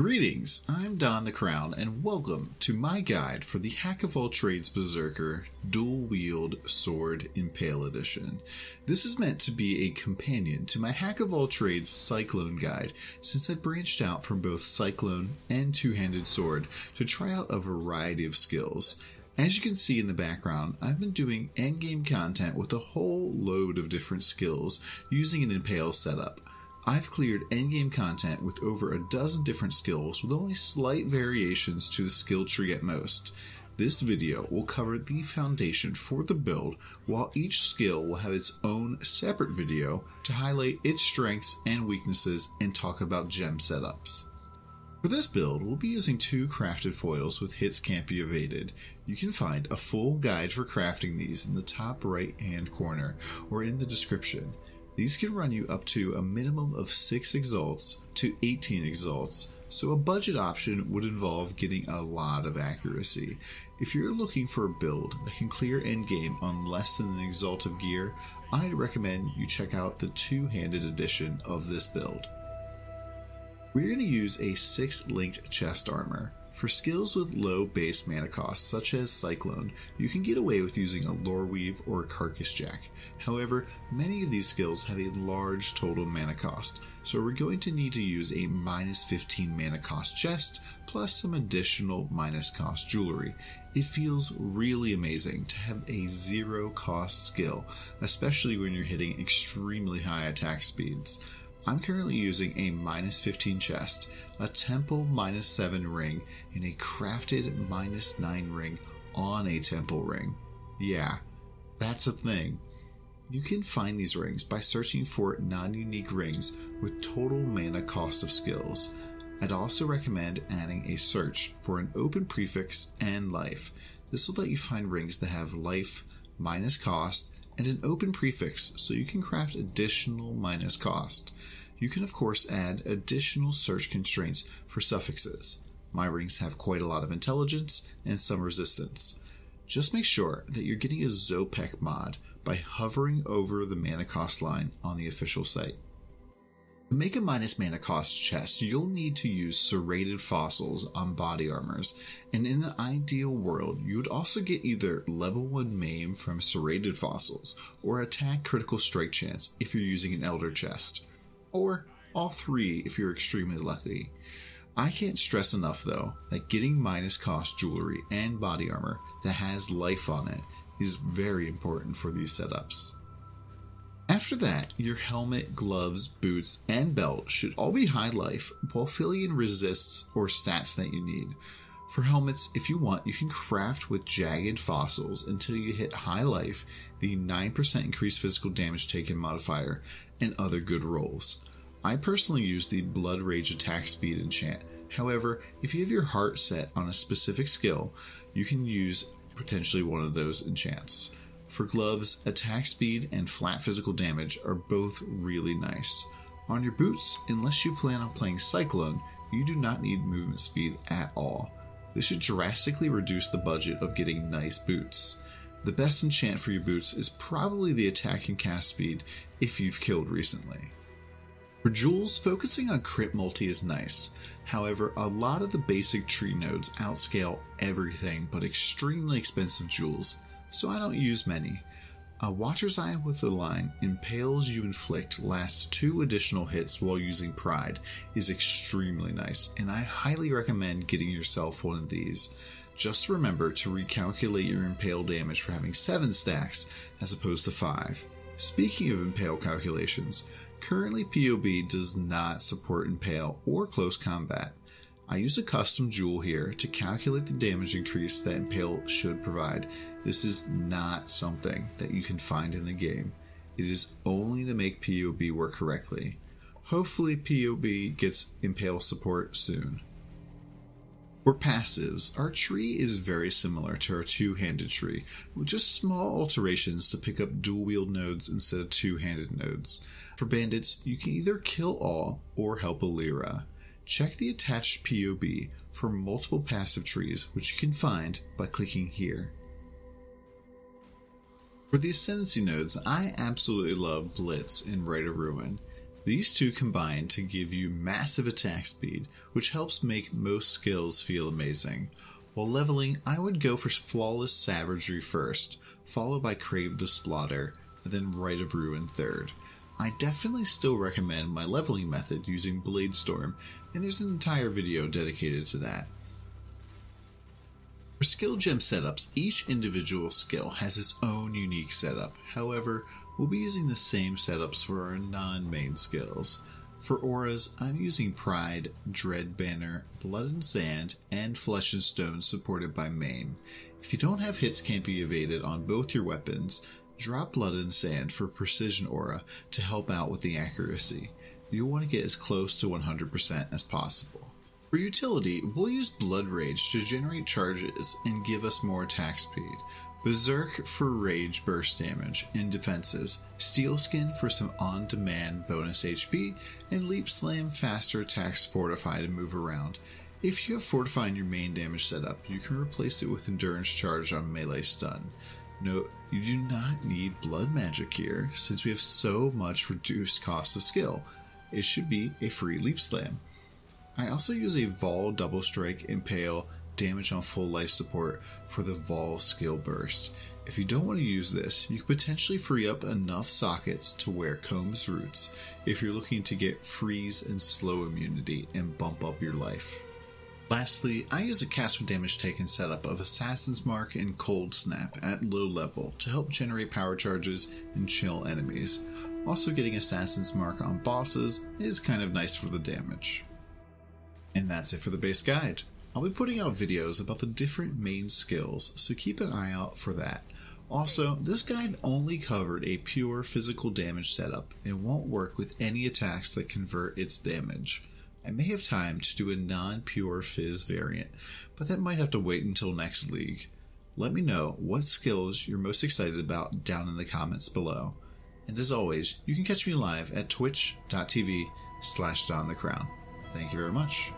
Greetings, I'm DonTheCrown, and welcome to my guide for the Hack of All Trades Berserker Dual Wield Sword Impale Edition. This is meant to be a companion to my Hack of All Trades Cyclone guide, since I branched out from both Cyclone and Two-Handed Sword to try out a variety of skills. As you can see in the background, I've been doing endgame content with a whole load of different skills using an Impale setup. I've cleared endgame content with over a dozen different skills with only slight variations to the skill tree at most. This video will cover the foundation for the build, while each skill will have its own separate video to highlight its strengths and weaknesses and talk about gem setups. For this build, we'll be using two crafted foils with hits can't be evaded. You can find a full guide for crafting these in the top right hand corner or in the description. These can run you up to a minimum of 6 exalts to 18 exalts, so a budget option would involve getting a lot of accuracy. If you're looking for a build that can clear endgame on less than an exalt of gear, I'd recommend you check out the two-handed edition of this build. We're going to use a 6-linked chest armor. For skills with low base mana cost, such as Cyclone, you can get away with using a Lore Weave or a Carcass Jack. However, many of these skills have a large total mana cost, so we're going to need to use a minus 15 mana cost chest, plus some additional minus cost jewelry. It feels really amazing to have a zero cost skill, especially when you're hitting extremely high attack speeds. I'm currently using a minus 15 chest, a temple minus 7 ring, and a crafted minus 9 ring on a temple ring. Yeah, that's a thing. You can find these rings by searching for non-unique rings with total mana cost of skills. I'd also recommend adding a search for an open prefix and life. This will let you find rings that have life, minus cost, and an open prefix so you can craft additional minus cost. You can of course add additional search constraints for suffixes. My rings have quite a lot of intelligence and some resistance. Just make sure that you're getting a Zopek mod by hovering over the mana cost line on the official site. To make a minus mana cost chest, you'll need to use serrated fossils on body armors, and in an ideal world, you would also get either level 1 maim from serrated fossils, or attack critical strike chance if you're using an elder chest, or all three if you're extremely lucky. I can't stress enough though, that getting minus cost jewelry and body armor that has life on it is very important for these setups. After that, your helmet, gloves, boots, and belt should all be high life while filling in resists or stats that you need. For helmets, if you want, you can craft with jagged fossils until you hit high life, the 9% increased physical damage taken modifier, and other good rolls. I personally use the Blood Rage attack speed enchant. However, if you have your heart set on a specific skill, you can use potentially one of those enchants. For gloves, attack speed and flat physical damage are both really nice. On your boots, unless you plan on playing Cyclone, you do not need movement speed at all. This should drastically reduce the budget of getting nice boots. The best enchant for your boots is probably the attack and cast speed if you've killed recently. For jewels, focusing on crit multi is nice. However, a lot of the basic tree nodes outscale everything but extremely expensive jewels, so I don't use many. A Watcher's Eye with the line Impales you inflict lasts 2 additional hits while using Pride is extremely nice, and I highly recommend getting yourself one of these. Just remember to recalculate your Impale damage for having 7 stacks as opposed to 5. Speaking of Impale calculations, currently PoB does not support Impale or close combat. I use a custom jewel here to calculate the damage increase that Impale should provide. This is not something that you can find in the game. It is only to make PoB work correctly. Hopefully PoB gets Impale support soon. For passives, our tree is very similar to our two-handed tree, with just small alterations to pick up dual-wield nodes instead of two-handed nodes. For bandits, you can either kill all or help a Lyra. Check the attached PoB for multiple passive trees, which you can find by clicking here. For the Ascendancy nodes, I absolutely love Blitz and Rite of Ruin. These two combine to give you massive attack speed, which helps make most skills feel amazing. While leveling, I would go for Flawless Savagery first, followed by Crave the Slaughter, and then Rite of Ruin third. I definitely still recommend my leveling method using Bladestorm, and there's an entire video dedicated to that. For skill gem setups, each individual skill has its own unique setup. However, we'll be using the same setups for our non-main skills. For auras, I'm using Pride, Dread Banner, Blood and Sand, and Flesh and Stone supported by main. If you don't have hits can't be evaded on both your weapons, drop Blood and Sand for Precision Aura to help out with the accuracy. You'll want to get as close to 100% as possible. For utility, we'll use Blood Rage to generate charges and give us more attack speed, Berserk for rage burst damage and defenses, Steel Skin for some on-demand bonus HP, and Leap Slam faster attacks Fortify to move around. If you have Fortify in your main damage setup, you can replace it with Endurance Charge on melee stun. Note, you do not need Blood Magic here, since we have so much reduced cost of skill. It should be a free Leap Slam. I also use a Vol Double Strike Impale damage on full life support for the Vol skill burst. If you don't want to use this, you can potentially free up enough sockets to wear Comb's Roots if you're looking to get freeze and slow immunity and bump up your life. Lastly, I use a cast with damage taken setup of Assassin's Mark and Cold Snap at low level to help generate power charges and chill enemies. Also, getting Assassin's Mark on bosses is kind of nice for the damage. And that's it for the base guide. I'll be putting out videos about the different main skills, so keep an eye out for that. Also, this guide only covered a pure physical damage setup and won't work with any attacks that convert its damage. I may have time to do a non-pure Fizz variant, but that might have to wait until next league. Let me know what skills you're most excited about down in the comments below. And as always, you can catch me live at twitch.tv/DonTheCrown. Thank you very much.